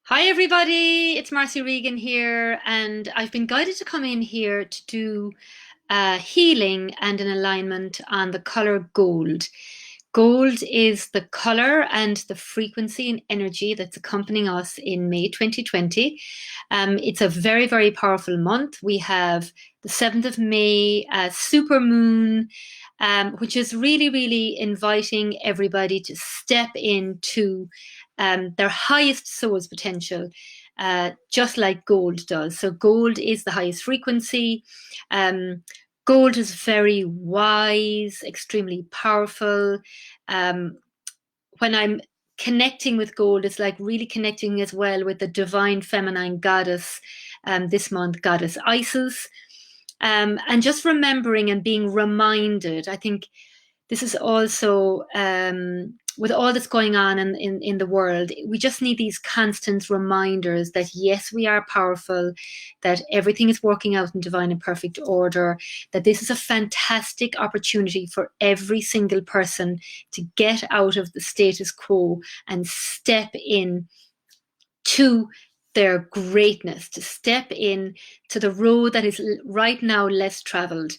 Hi, everybody. It's Marcy Regan here, and I've been guided to come in here to do healing and an alignment on the color gold. Gold is the color and the frequency and energy that's accompanying us in May 2020. It's a very, very powerful month. We have the 7th of May, super moon, which is really, really inviting everybody to step into their highest soul's potential, just like gold does. So, gold is the highest frequency. Gold is very wise, extremely powerful. Um, when I'm connecting with gold, it's like really connecting as well with the divine feminine goddess, this month, goddess Isis. And just remembering and being reminded, I think this is also with all that's going on in the world, we just need these constant reminders that yes, we are powerful, that everything is working out in divine and perfect order, that this is a fantastic opportunity for every single person to get out of the status quo and step in to their greatness, to step in to the road that is right now less traveled.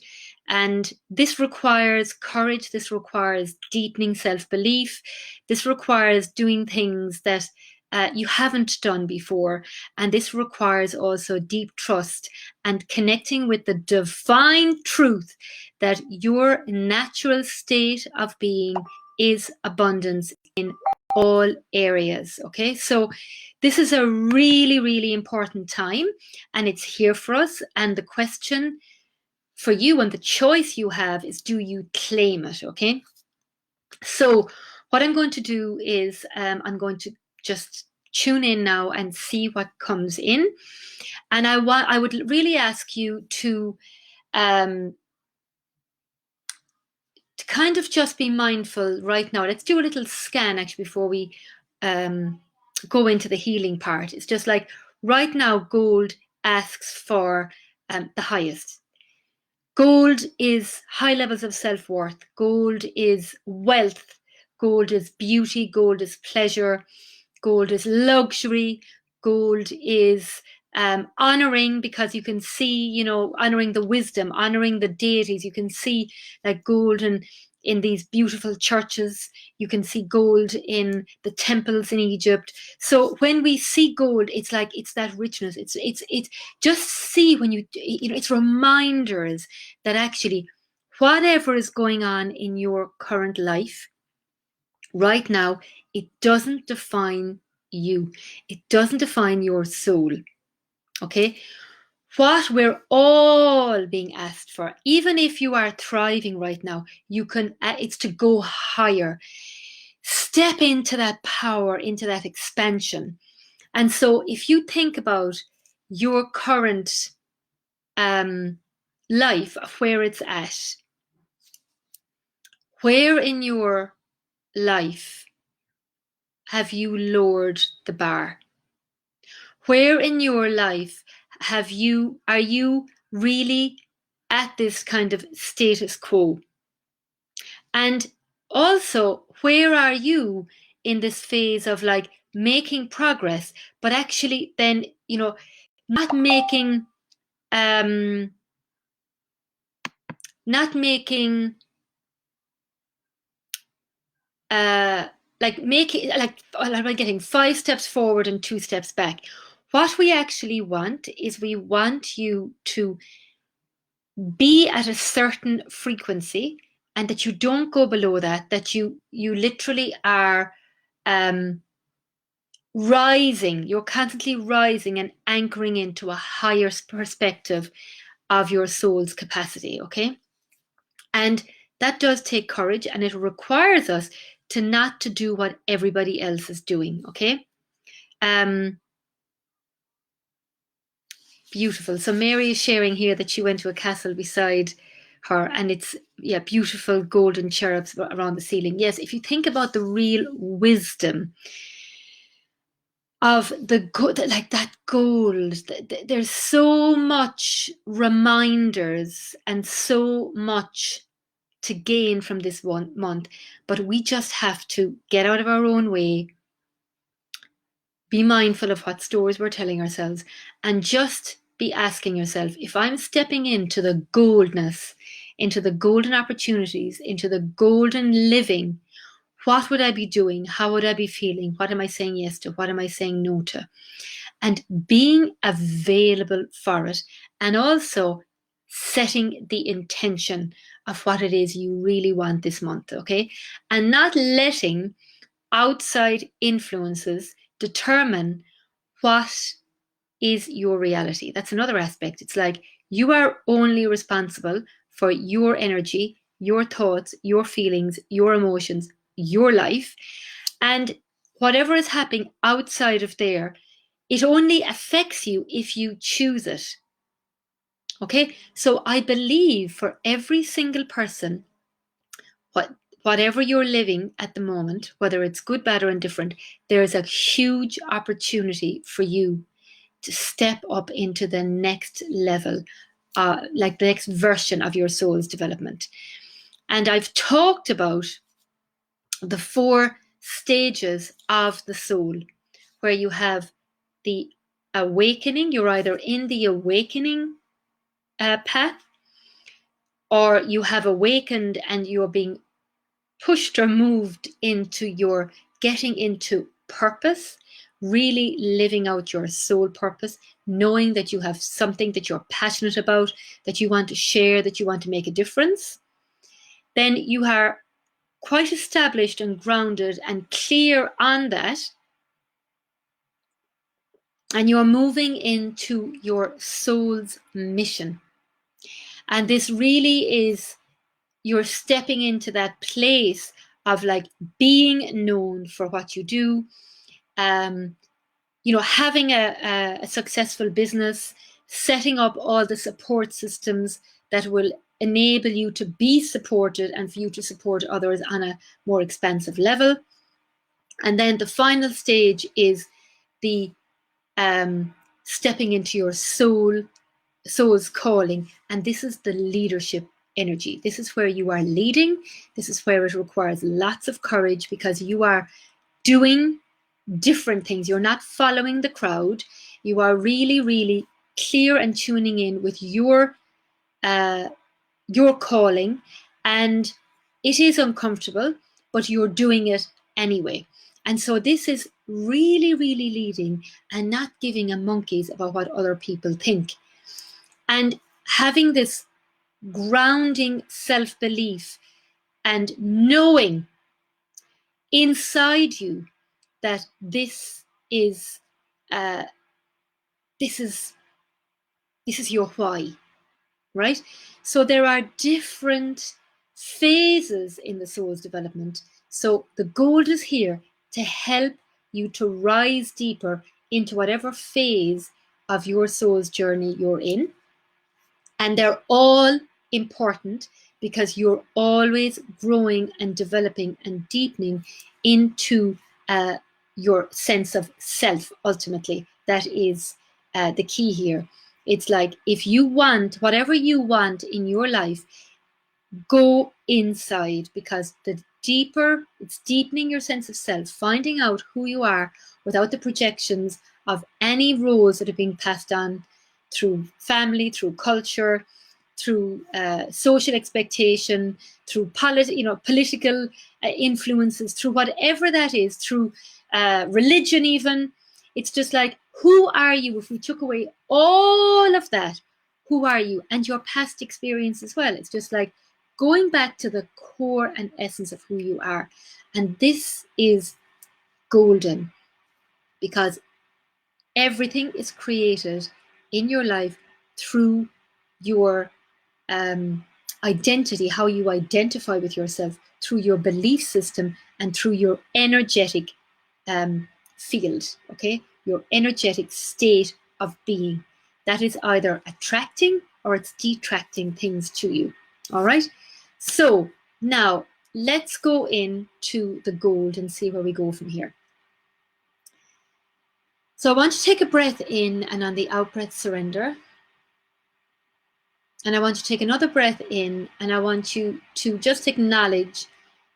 And this requires courage, this requires deepening self belief, this requires doing things that you haven't done before. And this requires also deep trust and connecting with the divine truth that your natural state of being is abundance in all areas. Okay, so this is a really, really important time and it's here for us. And the question for you and the choice you have is, do you claim it? Okay, so what I'm going to do is I'm going to just tune in now and see what comes in. And I would really ask you um, to kind of just be mindful right now. Let's do a little scan actually before we go into the healing part. It's just like right now, gold asks for the highest. Gold is high levels of self worth. Gold is wealth. Gold is beauty. Gold is pleasure. Gold is luxury. Gold is honoring, because you can see, honoring the wisdom, honoring the deities. You can see like gold in these beautiful churches. You can see gold in the temples in Egypt. So when we see gold, it's like it's that richness. It's just see when it's reminders that actually whatever is going on in your current life right now, it doesn't define you. It doesn't define your soul. Okay? What we're all being asked for, even if you are thriving right now, it's to go higher. Step into that power, into that expansion. And so if you think about your current life, where it's at, where in your life have you lowered the bar? Where in your life are you really at this kind of status quo? And also, where are you in this phase of like making progress, but actually then, not making, um, not making, uh, like making, like, am I getting 5 steps forward and 2 steps back? What we actually want is we want you to be at a certain frequency and that you don't go below that you literally are um, rising. You're constantly rising and anchoring into a higher perspective of your soul's capacity. Okay, and that does take courage, and it requires us to not to do what everybody else is doing. Okay. um Beautiful. So Mary is sharing here that she went to a castle beside her, and it's, yeah, beautiful golden cherubs around the ceiling. Yes, if you think about the real wisdom of like that gold, there's so much reminders and so much to gain from this 1 month, but we just have to get out of our own way, Be mindful of what stories we're telling ourselves, and just be asking yourself, if I'm stepping into the goldness, into the golden opportunities, into the golden living, what would I be doing? How would I be feeling? What am I saying yes to? What am I saying no to? And being available for it, and also setting the intention of what it is you really want this month, okay? And not letting outside influences determine what is your reality. That's another aspect. It's like you are only responsible for your energy, your thoughts, your feelings, your emotions, your life. And whatever is happening outside of there, it only affects you if you choose it. Okay? So I believe for every single person, whatever you're living at the moment, whether it's good, bad, or indifferent, there's a huge opportunity for you to step up into the next level, like the next version of your soul's development. And I've talked about the 4 stages of the soul, where you have the awakening. You're either in the awakening path, or you have awakened and you're being pushed or moved into your getting into purpose, really living out your soul purpose, knowing that you have something that you're passionate about, that you want to share, that you want to make a difference. Then you are quite established and grounded and clear on that, and you're moving into your soul's mission. And this really is, you're stepping into that place of like being known for what you do, having a successful business, setting up all the support systems that will enable you to be supported and for you to support others on a more expansive level. And then the final stage is the stepping into your soul's calling. And this is the leadership energy. This is where you are leading. This is where it requires lots of courage, because you are doing different things. You're not following the crowd. You are really, really clear and tuning in with your calling, and it is uncomfortable, but you're doing it anyway. And so this is really, really leading and not giving a monkeys about what other people think, and having this grounding self-belief and knowing inside you that this is uh, this is your why, right? So there are different phases in the soul's development. So the goal is here to help you to rise deeper into whatever phase of your soul's journey you're in. And they're all important, because you're always growing and developing and deepening into your sense of self, ultimately. That is the key here. It's like, if you want whatever you want in your life, go inside, because the deeper, it's deepening your sense of self, finding out who you are without the projections of any roles that are being passed on through family, through culture, through social expectation, through political influences, through whatever that is, through religion even. It's just like, who are you? If we took away all of that, who are you? And your past experience as well. It's just like going back to the core and essence of who you are. And this is golden, because everything is created in your life through your identity, how you identify with yourself, through your belief system and through your energetic field, okay? Your energetic state of being. That is either attracting or it's detracting things to you, all right? So now let's go into the gold and see where we go from here. So I want to take a breath in, and on the out breath, surrender. And I want you to take another breath in, and I want you to just acknowledge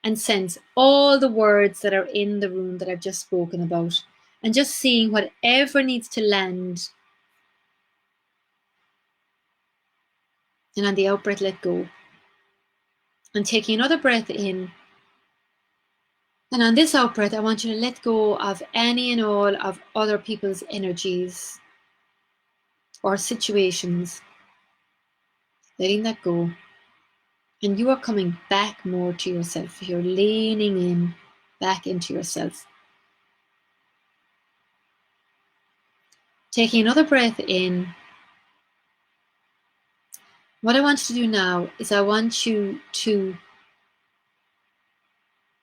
and sense all the words that are in the room that I've just spoken about. and just seeing whatever needs to land. And on the out breath, let go. And taking another breath in. And on this out breath, I want you to let go of any and all of other people's energies or situations. Letting that go. And you are coming back more to yourself. You're leaning in back into yourself. Taking another breath in. What I want you to do now is I want you to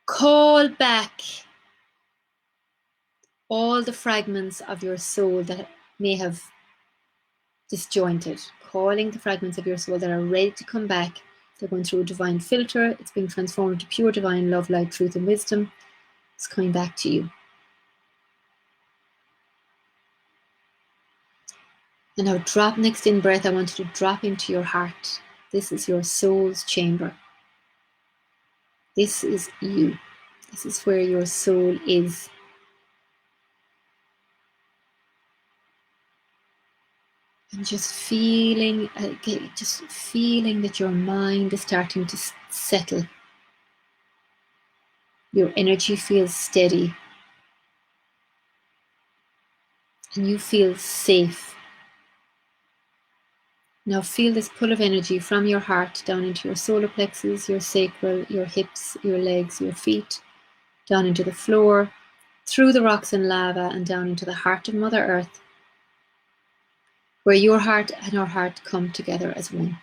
call back all the fragments of your soul that may have disjointed. Calling the fragments of your soul that are ready to come back. They're going through a divine filter. It's being transformed to pure divine love, light, truth, and wisdom. It's coming back to you. And now drop next in breath. I want you to drop into your heart. This is your soul's chamber. This is you. This is where your soul is. And just feeling that your mind is starting to settle. Your energy feels steady. And you feel safe. Now feel this pull of energy from your heart down into your solar plexus, your sacral, your hips, your legs, your feet, down into the floor, through the rocks and lava, and down into the heart of Mother Earth, where your heart and our heart come together as one.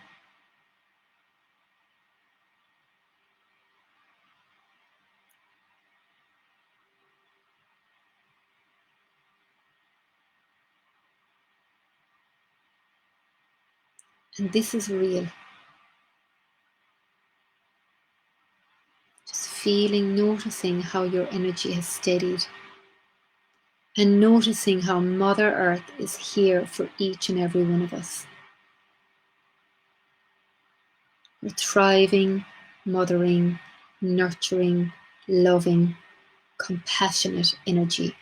And this is real. Just feeling, noticing how your energy has steadied. And noticing how Mother Earth is here for each and every one of us. We're thriving, mothering, nurturing, loving, compassionate energy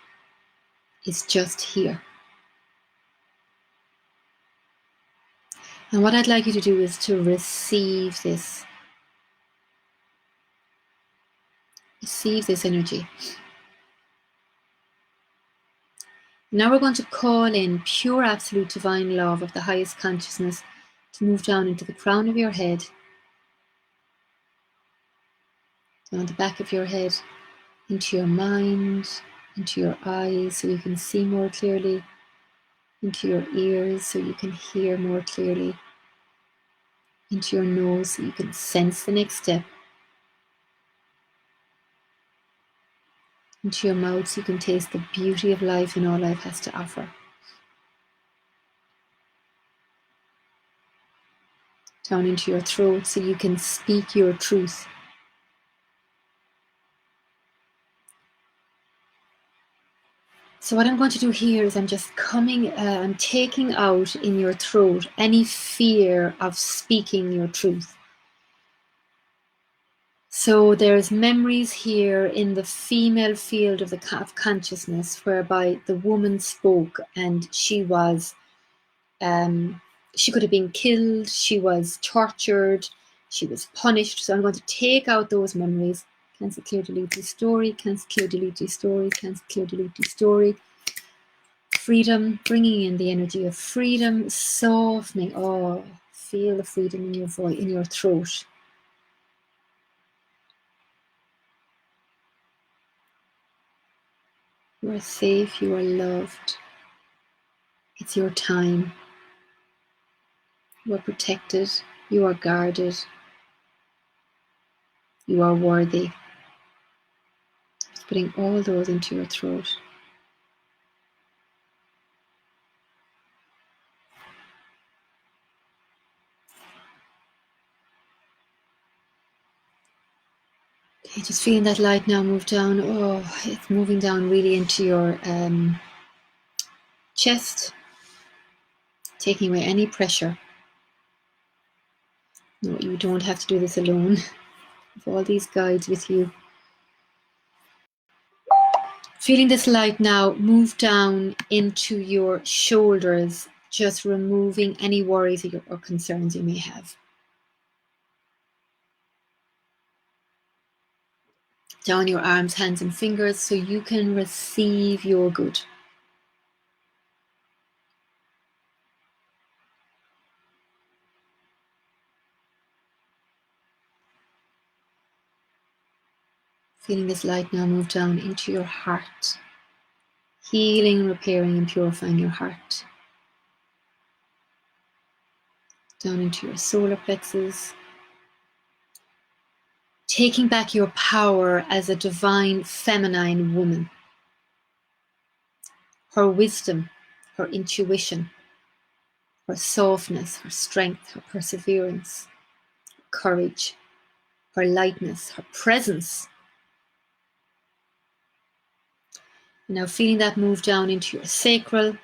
is just here. And what I'd like you to do is to receive this. Receive this energy. Now we're going to call in pure absolute divine love of the highest consciousness to move down into the crown of your head, down the back of your head, into your mind, into your eyes so you can see more clearly, into your ears so you can hear more clearly, into your nose so you can sense the next step, into your mouth so you can taste the beauty of life and all life has to offer. Down into your throat so you can speak your truth. So what I'm going to do here is I'm just I'm taking out in your throat any fear of speaking your truth. So there's memories here in the female field of consciousness whereby the woman spoke and she was, she could have been killed, she was tortured, she was punished. So I'm going to take out those memories. Cancel, clear, delete, restore, cancel, clear, delete, restore, cancel, clear, delete, restore. Freedom, bringing in the energy of freedom, softening. Oh, feel the freedom in your voice, in your throat. You are safe, you are loved. It's your time. You are protected, you are guarded, you are worthy. Just putting all those into your throat. Okay, just feeling that light now move down. Oh, it's moving down really into your chest, taking away any pressure. No, you don't have to do this alone. With all these guides with you. Feeling this light now move down into your shoulders, just removing any worries or concerns you may have. Down your arms, hands and fingers so you can receive your good. Feeling this light now move down into your heart, healing, repairing and purifying your heart. Down into your solar plexus, taking back your power as a divine feminine woman. Her wisdom, her intuition, her softness, her strength, her perseverance, her courage, her lightness, her presence. And now feeling that move down into your sacral.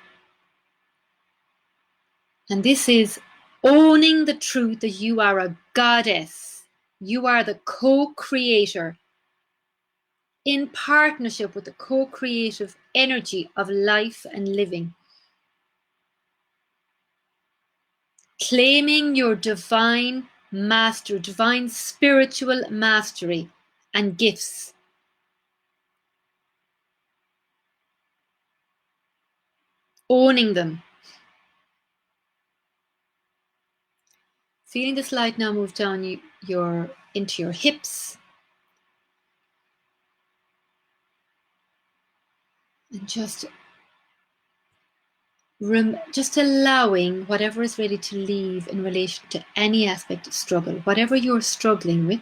And this is owning the truth that you are a goddess. You are the co-creator in partnership with the co-creative energy of life and living. Claiming your divine mastery, divine spiritual mastery and gifts. Owning them. Feeling this light now move down into your hips. And just allowing whatever is ready to leave in relation to any aspect of struggle, whatever you're struggling with,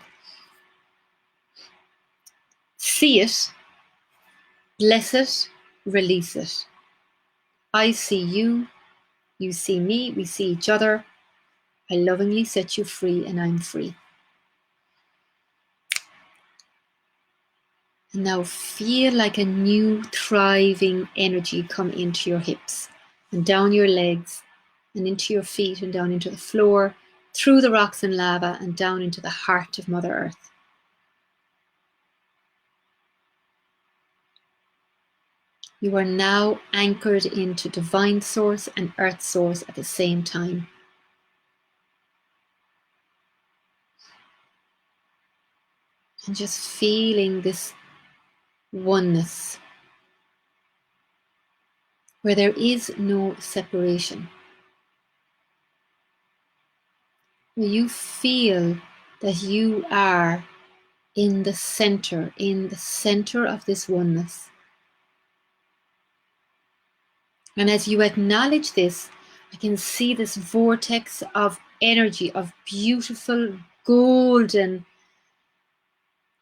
see it, bless it, release it. I see you, you see me, we see each other. I lovingly set you free and I'm free. And now feel like a new thriving energy come into your hips and down your legs and into your feet and down into the floor, through the rocks and lava and down into the heart of Mother Earth. You are now anchored into Divine Source and Earth Source at the same time. And just feeling this oneness, where there is no separation. Where you feel that you are in the center of this oneness. And as you acknowledge this, I can see this vortex of energy, of beautiful golden,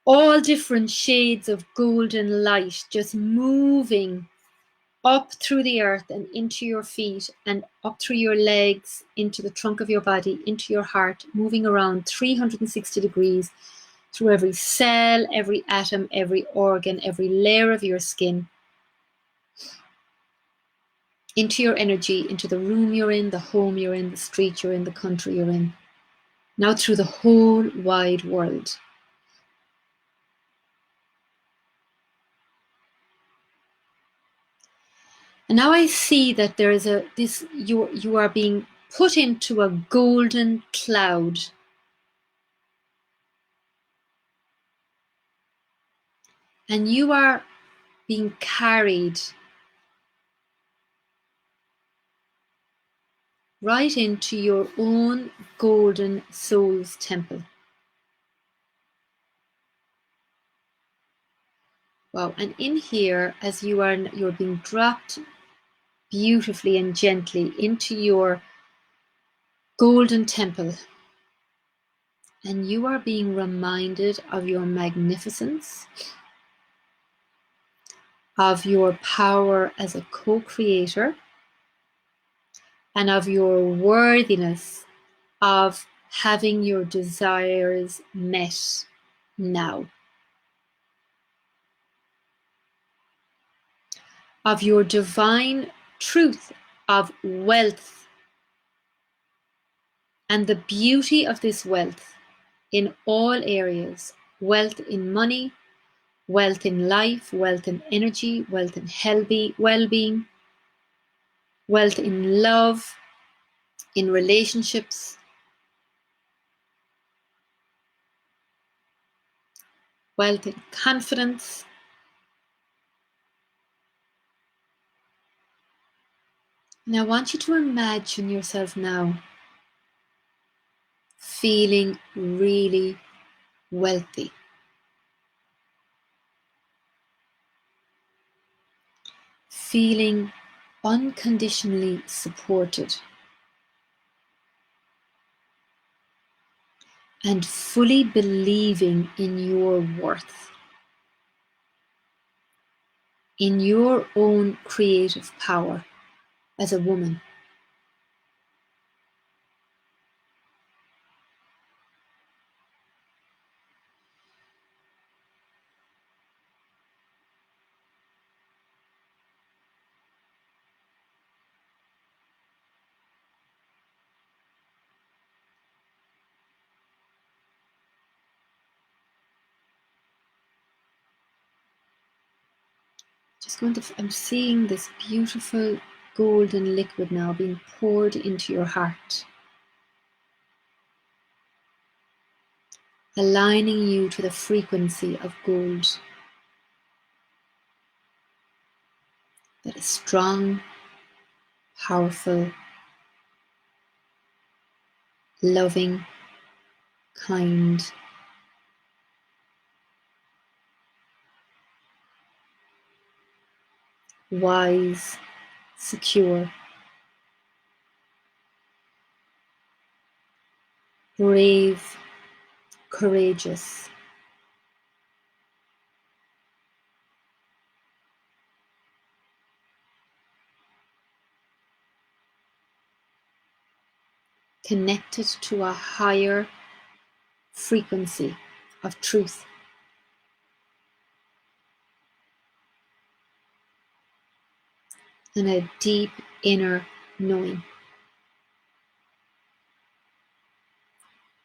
all different shades of golden light just moving up through the earth and into your feet and up through your legs, into the trunk of your body, into your heart, moving around 360 degrees through every cell, every atom, every organ, every layer of your skin, into your energy, into the room you're in, the home you're in, the street you're in, the country you're in. Now through the whole wide world. And now I see that there is you are being put into a golden cloud. And you are being carried right into your own golden soul's temple. Wow, and in here, as you're being dropped beautifully and gently into your golden temple. And you are being reminded of your magnificence, of your power as a co-creator, and of your worthiness of having your desires met now. Of your divine truth of wealth and the beauty of this wealth in all areas, wealth in money, wealth in life, wealth in energy, wealth in well-being, wealth in love, in relationships, wealth in confidence. And I want you to imagine yourself now feeling really wealthy. Feeling unconditionally supported. And fully believing in your worth. In your own creative power as a woman. I'm seeing this beautiful golden liquid now being poured into your heart, aligning you to the frequency of gold that is strong, powerful, loving, kind, wise, secure, brave, courageous, connected to a higher frequency of truth. And a deep inner knowing.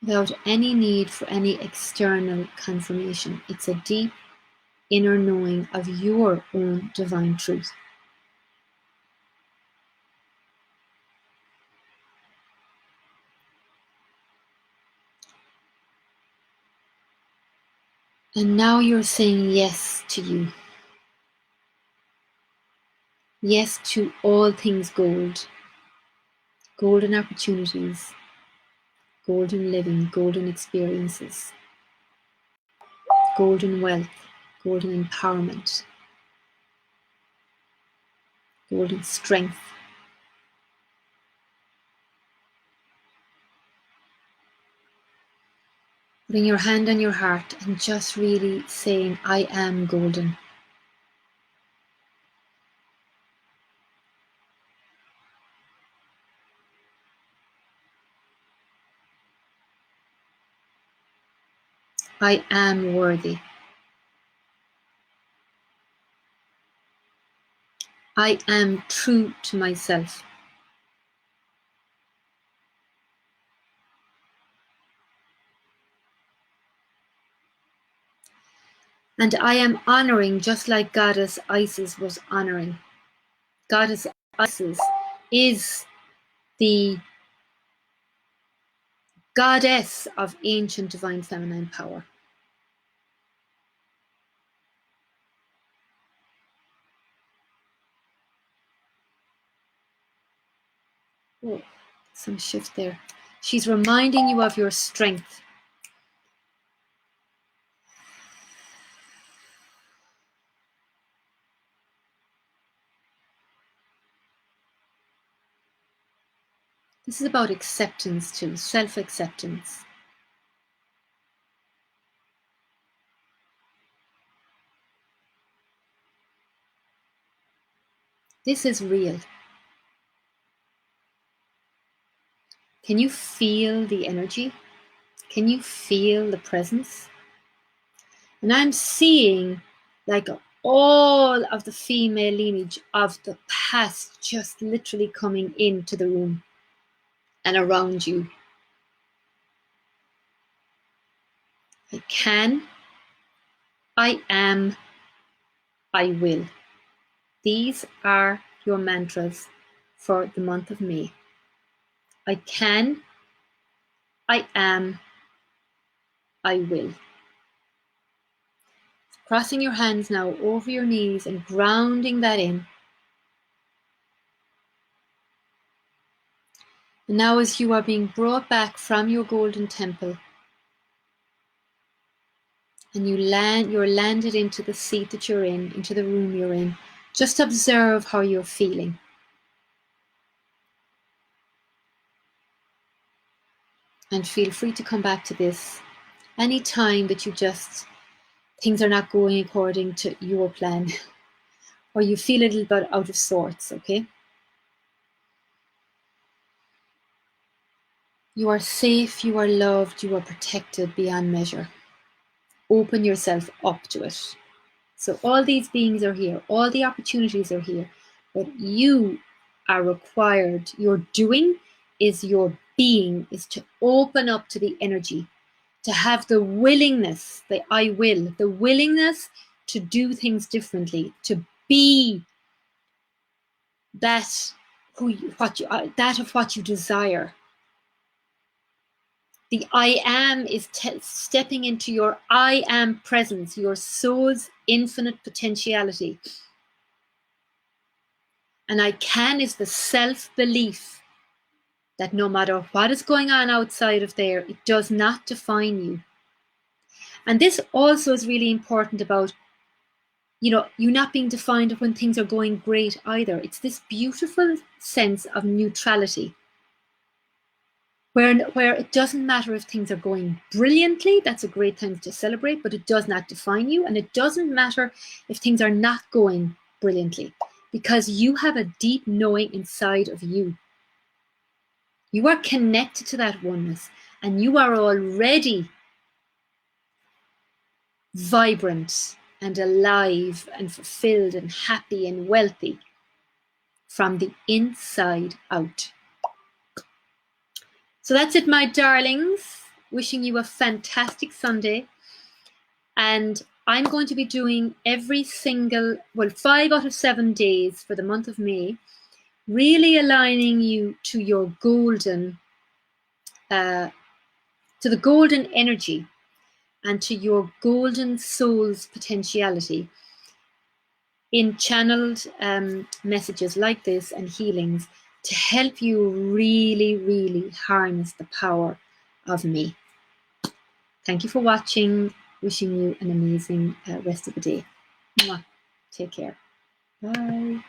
Without any need for any external confirmation. It's a deep inner knowing of your own divine truth. And now you're saying yes to you. Yes to all things gold. Golden opportunities. Golden living. Golden experiences. Golden wealth. Golden empowerment. Golden strength. Putting your hand on your heart and just really saying, I am golden. I am worthy. I am true to myself. And I am honoring just like Goddess Isis was honoring. Goddess Isis is the goddess of ancient divine feminine power. Oh, some shift there. She's reminding you of your strength. This is about acceptance too, self-acceptance. This is real. Can you feel the energy? Can you feel the presence? And I'm seeing like all of the female lineage of the past just literally coming into the room and around you. I can I am, I will. These are your mantras for the month of May. I can, I am, I will. Crossing your hands now over your knees and grounding that in. And now as you are being brought back from your golden temple, and you're landed into the seat that you're in, into the room you're in, just observe how you're feeling. And feel free to come back to this any time that things are not going according to your plan, or you feel a little bit out of sorts, okay? You are safe, you are loved, you are protected beyond measure. Open yourself up to it. So all these beings are here, all the opportunities are here, but you are required, your doing is your being, is to open up to the energy, to have the willingness, the I will, the willingness to do things differently, to be that that of what you desire. The I am is stepping into your I am presence, your soul's infinite potentiality. And I can is the self-belief that no matter what is going on outside of there, it does not define you. And this also is really important about, you not being defined when things are going great either. It's this beautiful sense of neutrality, where it doesn't matter if things are going brilliantly. That's a great time to celebrate, but it does not define you. And it doesn't matter if things are not going brilliantly, because you have a deep knowing inside of you. You are connected to that oneness, and you are already vibrant and alive and fulfilled and happy and wealthy from the inside out. So that's it, my darlings. Wishing you a fantastic Sunday. And I'm going to be doing 5 out of 7 days for the month of May, really aligning you to your golden, to the golden energy and to your golden soul's potentiality in channeled messages like this and healings to help you really, really harness the power of me. Thank you for watching. Wishing you an amazing rest of the day. Mwah. Take care. Bye.